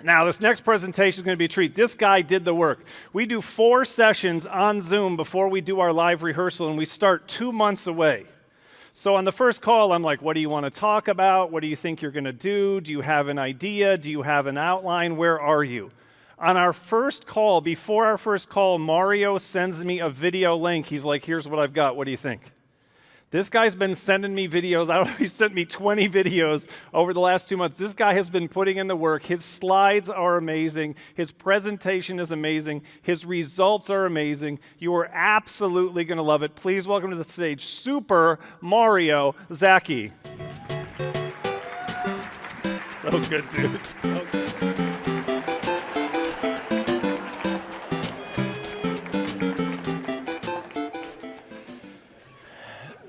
Now, this next presentation is going to be a treat. This guy did the work. We do 4 sessions on Zoom before we do our live rehearsal, and we start 2 months away. So on the first call, I'm like, what do you want to talk about? What do you think you're going to do? Do you have an idea? Do you have an outline? Where are you? On our first call, before our first call, Mario sends me a video link. He's like, here's what I've got. What do you think? This guy's been sending me videos. I don't know, he sent me 20 videos over the last 2 months. This guy has been putting in the work. His slides are amazing. His presentation is amazing. His results are amazing. You are absolutely going to love it. Please welcome to the stage, Super Mario Zaki. So good, dude. So good.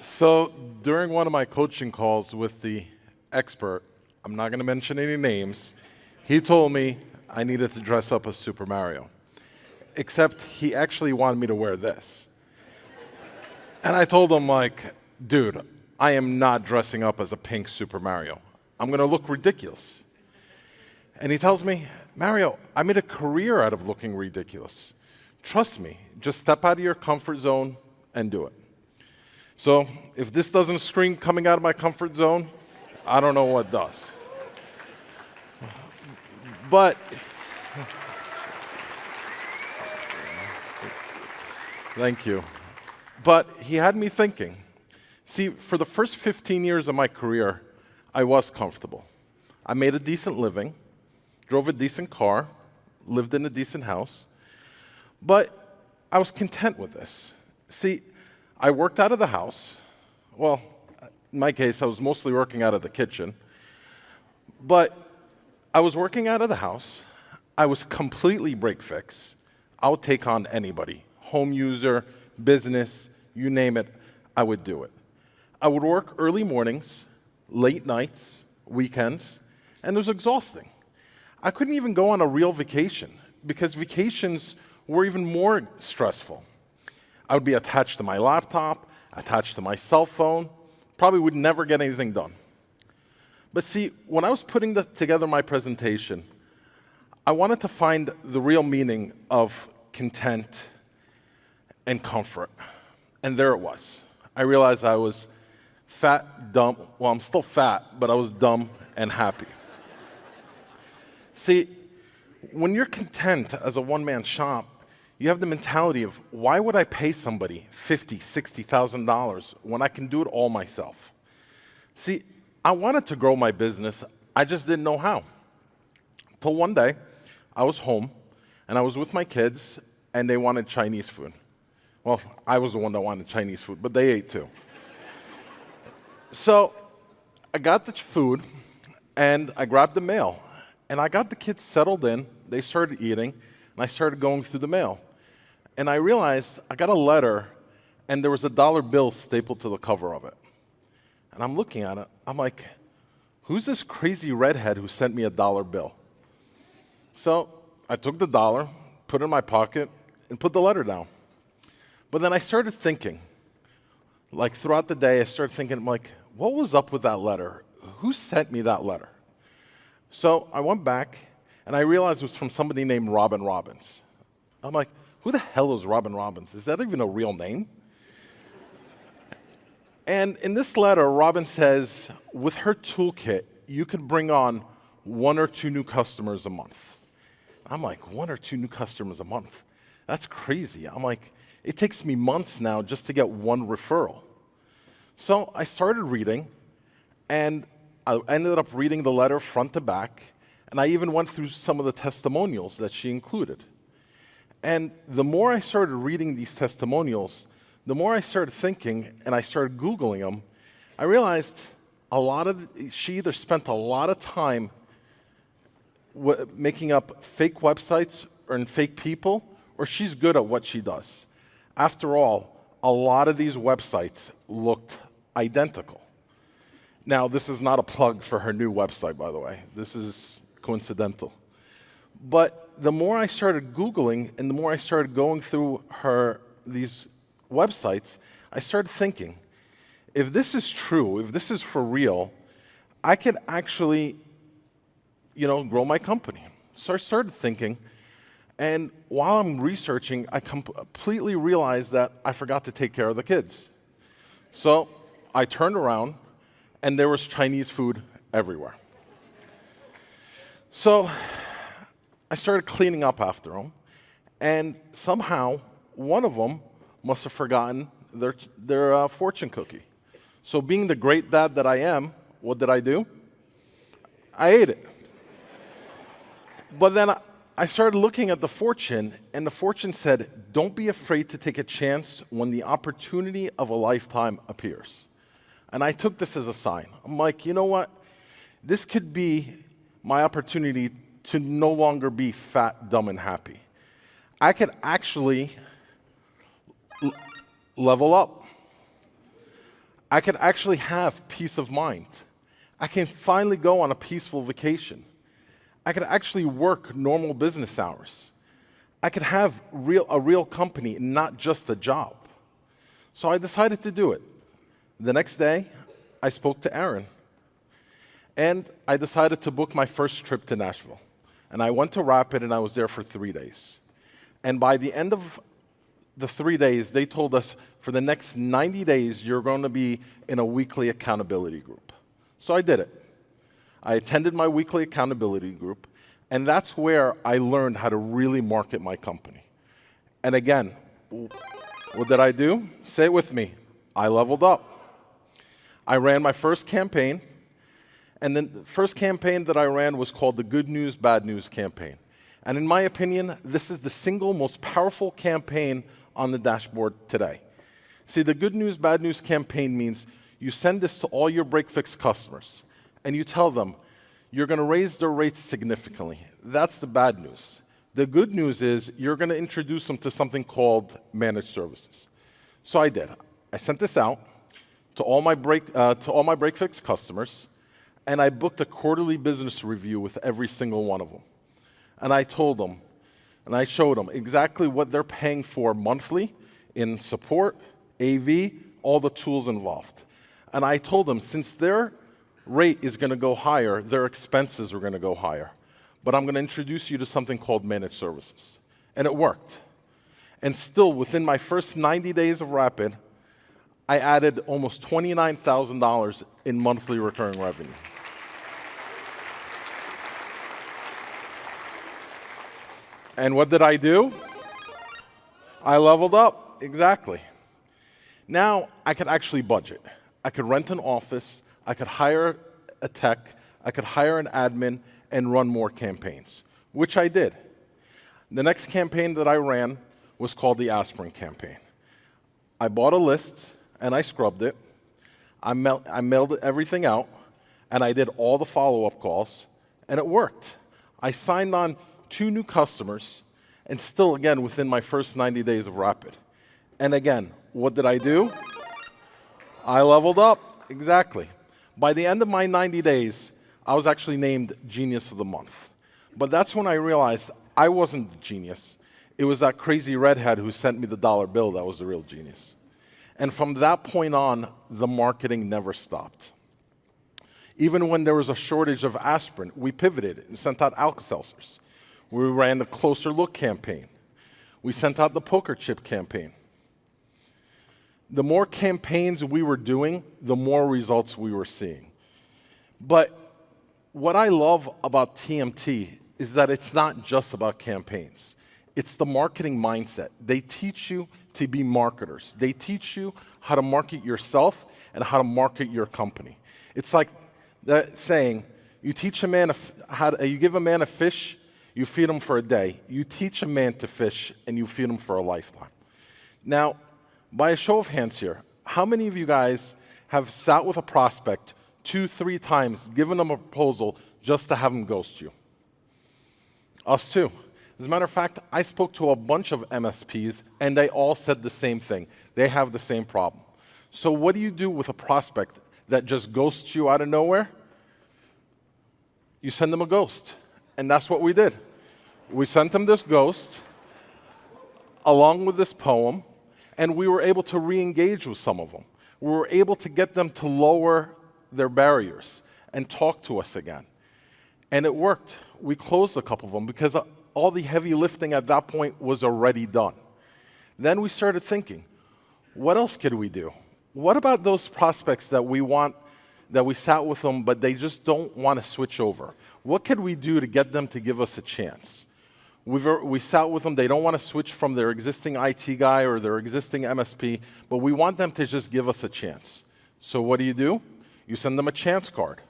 So during one of my coaching calls with the expert, I'm not going to mention any names, he told me I needed to dress up as Super Mario. Except he actually wanted me to wear this. And I told him, like, dude, I am not dressing up as a pink Super Mario. I'm going to look ridiculous. And he tells me, Mario, I made a career out of looking ridiculous. Trust me, just step out of your comfort zone and do it. So if this doesn't scream coming out of my comfort zone, I don't know what does. But thank you. But he had me thinking. See, for the first 15 years of my career, I was comfortable. I made a decent living, drove a decent car, lived in a decent house, but I was content with this. See, I worked out of the house. Well, in my case, I was mostly working out of the kitchen. But I was working out of the house. I was completely break-fix. I'll take on anybody. Home user, business, you name it, I would do it. I would work early mornings, late nights, weekends, and it was exhausting. I couldn't even go on a real vacation because vacations were even more stressful. I would be attached to my laptop, attached to my cell phone, probably would never get anything done. But see, when I was putting together my presentation, I wanted to find the real meaning of content and comfort. And there it was. I realized I was fat, dumb. Well, I'm still fat, but I was dumb and happy. See, when you're content as a one-man shop, you have the mentality of, why would I pay somebody $50,000, $60,000 when I can do it all myself? See, I wanted to grow my business, I just didn't know how. Till one day, I was home, and I was with my kids, and they wanted Chinese food. Well, I was the one that wanted Chinese food, but they ate too. So I got the food, and I grabbed the mail, and I got the kids settled in, they started eating, and I started going through the mail. And I realized I got a letter, and there was a dollar bill stapled to the cover of it. And I'm looking at it. I'm like, who's this crazy redhead who sent me a dollar bill? So I took the dollar, put it in my pocket, and put the letter down. But then I started thinking, like throughout the day, I started thinking, like, what was up with that letter? Who sent me that letter? So I went back, and I realized it was from somebody named Robbins. I'm like, who the hell is Robbins? Is that even a real name? And in this letter, Robin says, with her toolkit, you could bring on 1 or 2 new customers a month. I'm like, 1 or 2 new customers a month? That's crazy. I'm like, it takes me months now just to get 1 referral. So I started reading, and I ended up reading the letter front to back, and I even went through some of the testimonials that she included. And the more I started reading these testimonials, the more I started thinking, and I started Googling them, I realized she either spent a lot of time making up fake websites and fake people, or she's good at what she does. After all, a lot of these websites looked identical. Now, this is not a plug for her new website, by the way. This is coincidental. But the more I started Googling and the more I started going through these websites, I started thinking, if this is true, if this is for real, I could actually, grow my company. So I started thinking, and while I'm researching, I completely realized that I forgot to take care of the kids. So I turned around, and there was Chinese food everywhere. So I started cleaning up after them, and somehow one of them must have forgotten their fortune cookie. So being the great dad that I am, what did I do? I ate it. But then I started looking at the fortune, and the fortune said, don't be afraid to take a chance when the opportunity of a lifetime appears. And I took this as a sign. I'm like, you know what? This could be my opportunity to no longer be fat, dumb, and happy. I could actually level up. I could actually have peace of mind. I can finally go on a peaceful vacation. I could actually work normal business hours. I could have a real company, not just a job. So I decided to do it. The next day, I spoke to Aaron. And I decided to book my first trip to Nashville. And I went to Rapid, and I was there for 3 days. And by the end of the 3 days, they told us, for the next 90 days, you're going to be in a weekly accountability group. So I did it. I attended my weekly accountability group, and that's where I learned how to really market my company. And again, what did I do? Say it with me. I leveled up. I ran my first campaign, and then the first campaign that I ran was called the Good News, Bad News campaign. And in my opinion, this is the single most powerful campaign on the dashboard today. See, the Good News, Bad News campaign means you send this to all your break-fix customers, and you tell them you're going to raise their rates significantly. That's the bad news. The good news is you're going to introduce them to something called managed services. So I did. I sent this out to all my break-fix customers, and I booked a quarterly business review with every single one of them. And I told them, and I showed them exactly what they're paying for monthly in support, AV, all the tools involved. And I told them, since their rate is going to go higher, their expenses are going to go higher. But I'm going to introduce you to something called managed services. And it worked. And still, within my first 90 days of Rapid, I added almost $29,000 in monthly recurring revenue. And what did I do? I leveled up, exactly. Now I could actually budget. I could rent an office, I could hire a tech, I could hire an admin and run more campaigns, which I did. The next campaign that I ran was called the Aspirin campaign. I bought a list and I scrubbed it. I mailed everything out, and I did all the follow-up calls, and it worked. I signed on 2 new customers, and still, again, within my first 90 days of Rapid. And again, what did I do? I leveled up, exactly. By the end of my 90 days, I was actually named Genius of the Month. But that's when I realized I wasn't the genius. It was that crazy redhead who sent me the dollar bill that was the real genius. And from that point on, the marketing never stopped. Even when there was a shortage of aspirin, we pivoted and sent out Alka-Seltzers. We ran the Closer Look campaign. We sent out the Poker Chip campaign. The more campaigns we were doing, the more results we were seeing. But what I love about TMT is that it's not just about campaigns. It's the marketing mindset. They teach you to be marketers. They teach you how to market yourself and how to market your company. It's like that saying, you give a man a fish, you feed him for a day. You teach a man to fish, and you feed him for a lifetime. Now, by a show of hands here, how many of you guys have sat with a prospect 2, 3 times, given them a proposal just to have them ghost you? Us too. As a matter of fact, I spoke to a bunch of MSPs, and they all said the same thing. They have the same problem. So what do you do with a prospect that just ghosts you out of nowhere? You send them a ghost. And that's what we did. We sent them this ghost along with this poem, and we were able to re-engage with some of them. We were able to get them to lower their barriers and talk to us again. And it worked. We closed a couple of them because all the heavy lifting at that point was already done. Then we started thinking, what else could we do? What about those prospects that we sat with them, but they just don't want to switch over? What could we do to get them to give us a chance? We sat with them, they don't want to switch from their existing IT guy or their existing MSP, but we want them to just give us a chance. So what do? You send them a chance card,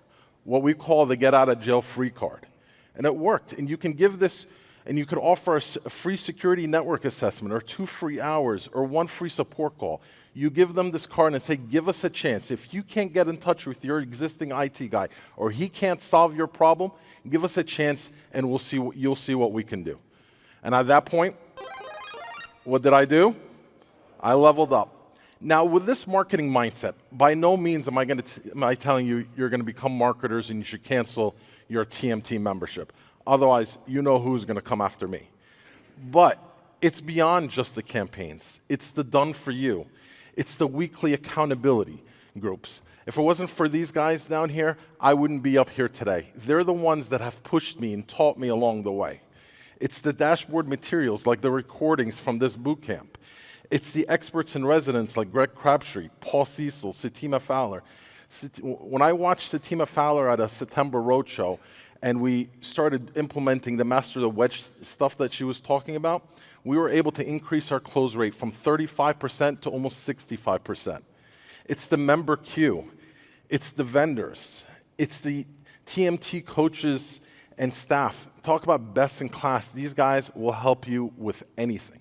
what we call the get out of jail free card. And it worked. And you can give this, and you could offer a free security network assessment, or 2 free hours, or 1 free support call. You give them this card and say, give us a chance. If you can't get in touch with your existing IT guy, or he can't solve your problem, give us a chance and you'll see what we can do. And at that point, what did I do? I leveled up. Now, with this marketing mindset, by no means am I telling you you're going to become marketers and you should cancel your TMT membership. Otherwise, you know who's going to come after me. But it's beyond just the campaigns. It's the done for you. It's the weekly accountability groups. If it wasn't for these guys down here, I wouldn't be up here today. They're the ones that have pushed me and taught me along the way. It's the dashboard materials, like the recordings from this boot camp. It's the experts in residence, like Greg Crabtree, Paul Cecil, Satima Fowler. When I watched Satima Fowler at a September roadshow, and we started implementing the Master the Wedge stuff that she was talking about, we were able to increase our close rate from 35% to almost 65%. It's the member queue. It's the vendors. It's the TMT coaches and staff. Talk about best in class. These guys will help you with anything.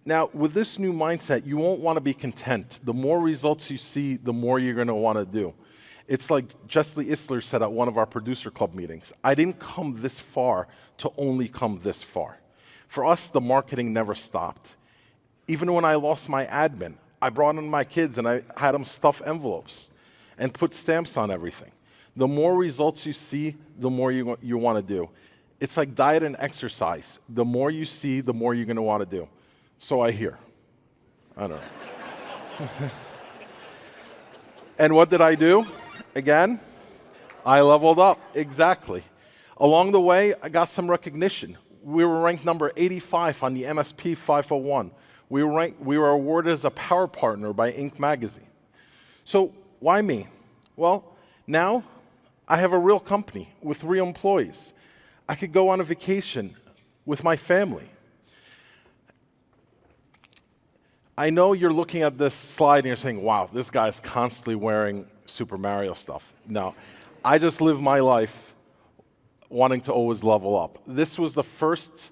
Now, with this new mindset, you won't want to be content. The more results you see, the more you're going to want to do. It's like Jeslie Isler said at one of our producer club meetings, I didn't come this far to only come this far. For us, the marketing never stopped. Even when I lost my admin, I brought in my kids and I had them stuff envelopes and put stamps on everything. The more results you see, the more you want to do. It's like diet and exercise. The more you see, the more you're going to want to do. So I hear. I don't know. And what did I do? Again, I leveled up. Exactly. Along the way, I got some recognition. We were ranked number 85 on the MSP 501. We were awarded as a power partner by Inc. magazine. So why me? Well, now I have a real company with real employees. I could go on a vacation with my family. I know you're looking at this slide and you're saying, wow, this guy's constantly wearing Super Mario stuff. No, I just live my life wanting to always level up. This was the first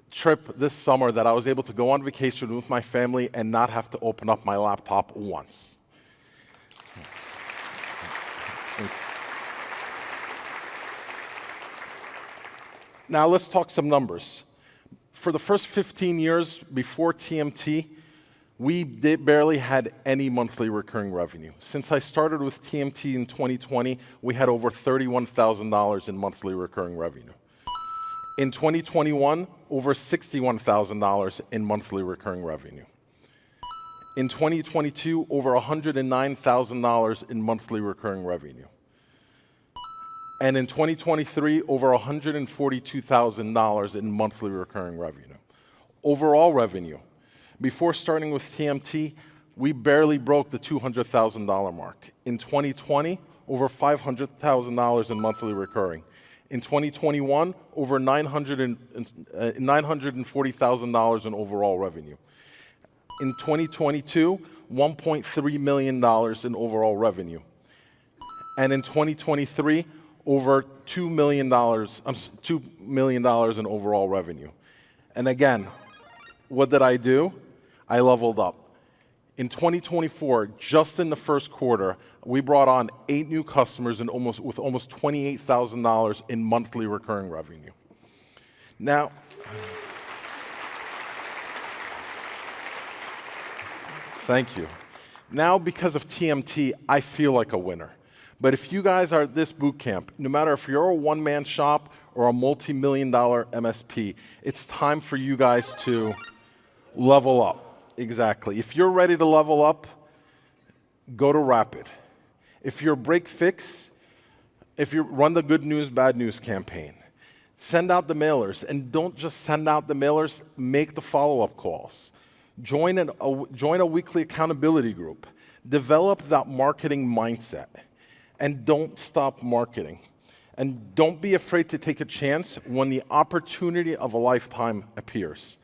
trip this summer that I was able to go on vacation with my family and not have to open up my laptop once. Now let's talk some numbers. For the first 15 years before TMT, we barely had any monthly recurring revenue. Since I started with TMT in 2020, we had over $31,000 in monthly recurring revenue. In 2021, over $61,000 in monthly recurring revenue. In 2022, over $109,000 in monthly recurring revenue. And in 2023, over $142,000 in monthly recurring revenue. Overall revenue. Before starting with TMT, we barely broke the $200,000 mark. In 2020, over $500,000 in monthly recurring. In 2021, over $940,000 in overall revenue. In 2022, $1.3 million in overall revenue. And in 2023, over $2 million in overall revenue. And again, what did I do? I leveled up. In 2024, just in the first quarter, we brought on 8 new customers and with almost $28,000 in monthly recurring revenue. Now, thank you. Now, because of TMT, I feel like a winner. But if you guys are at this boot camp, no matter if you're a one-man shop or a multi-million-dollar MSP, it's time for you guys to level up. Exactly. If you're ready to level up, go to Rapid. If you're break fix, if you run the good news, bad news campaign, send out the mailers, and don't just send out the mailers, make the follow-up calls. Join a weekly accountability group. Develop that marketing mindset, and don't stop marketing. And don't be afraid to take a chance when the opportunity of a lifetime appears.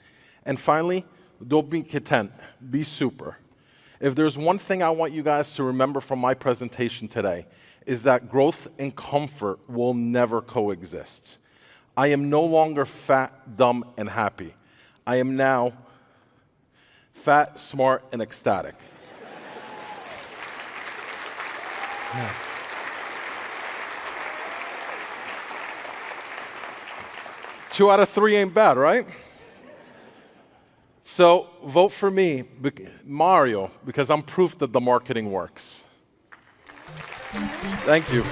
And finally, don't be content, be super. If there's one thing I want you guys to remember from my presentation today, is that growth and comfort will never coexist. I am no longer fat, dumb, and happy. I am now fat, smart, and ecstatic. Yeah. 2 out of 3 ain't bad, right? So vote for me, Mario, because I'm proof that the marketing works. Thank you.